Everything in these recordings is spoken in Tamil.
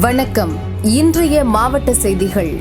வணக்கம். இன்றைய மாவட்ட செய்திகள்.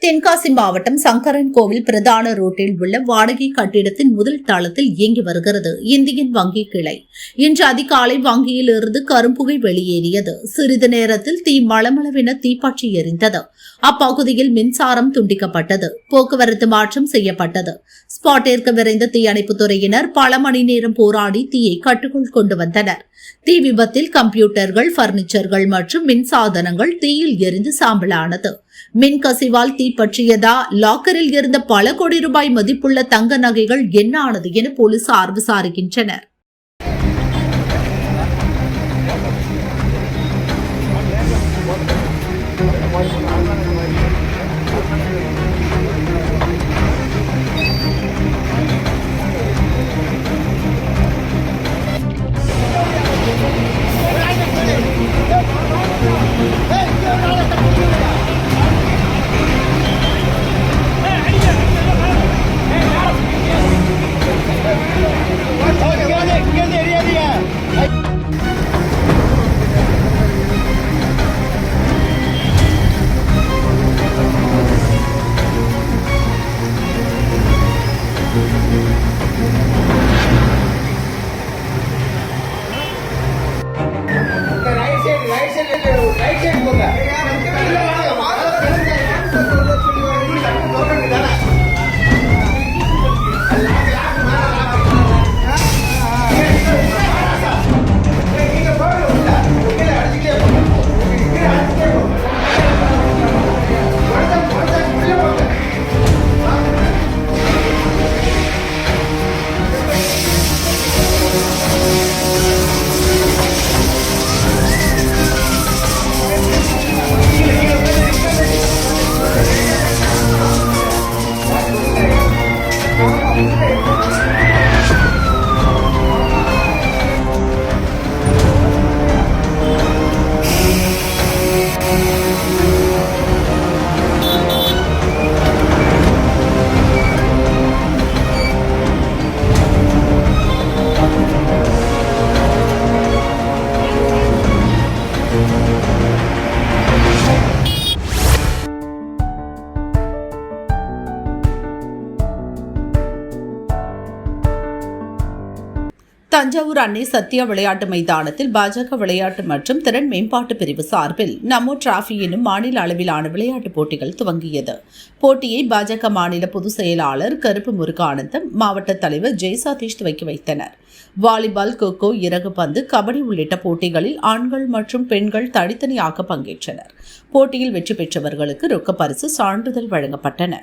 தென்காசி மாவட்டம் சங்கரன் கோவில் பிரதான ரோட்டில் உள்ள வாடகை கட்டிடத்தின் முதல் தளத்தில் இயங்கி வருகிறது இந்தியன் வங்கி கிளை. இன்று அதிகாலை வங்கியில் இருந்து கரும்புகை வெளியேறியது. சிறிது நேரத்தில் தீ மளமளவென தீப்பற்றி எரிந்தது. அப்பகுதியில் மின்சாரம் துண்டிக்கப்பட்டது. போக்குவரத்து மாற்றம் செய்யப்பட்டது. ஸ்பாட்டிற்கு விரைந்த தீயணைப்பு துறையினர் பல மணி நேரம் போராடி தீயை கட்டுக்குள் கொண்டு வந்தனர். தீ விபத்தில் கம்ப்யூட்டர்கள், பர்னிச்சர்கள் மற்றும் மின்சாதனங்கள் தீயில் எரிந்து சாம்பலானது. மின்கசிவால் தீப்பற்றியதா, லாக்கரில் இருந்த பல கோடி ரூபாய் மதிப்புள்ள தங்க நகைகள் என்ன ஆனது என போலீசார் விசாரிக்கின்றனர். தஞ்சாவூர் அன்னை சத்யா விளையாட்டு மைதானத்தில் பாஜக விளையாட்டு மற்றும் திறன் மேம்பாட்டு பிரிவு சார்பில் நமோ டிராஃபி எனும் மாநில அளவிலான விளையாட்டுப் போட்டிகள் துவங்கியது. போட்டியை பாஜக மாநில பொதுச் செயலாளர் கருப்பு முருகானந்தம், மாவட்ட தலைவர் ஜெயசாதீஷ் துவக்கி வைத்தனர். வாலிபால், கொக்கோ, இறகுப்பந்து, கபடி உள்ளிட்ட போட்டிகளில் ஆண்கள் மற்றும் பெண்கள் தனித்தனியாக பங்கேற்றனர். போட்டியில் வெற்றி பெற்றவர்களுக்கு ரொக்க பரிசு, சான்றிதழ் வழங்கப்பட்டன.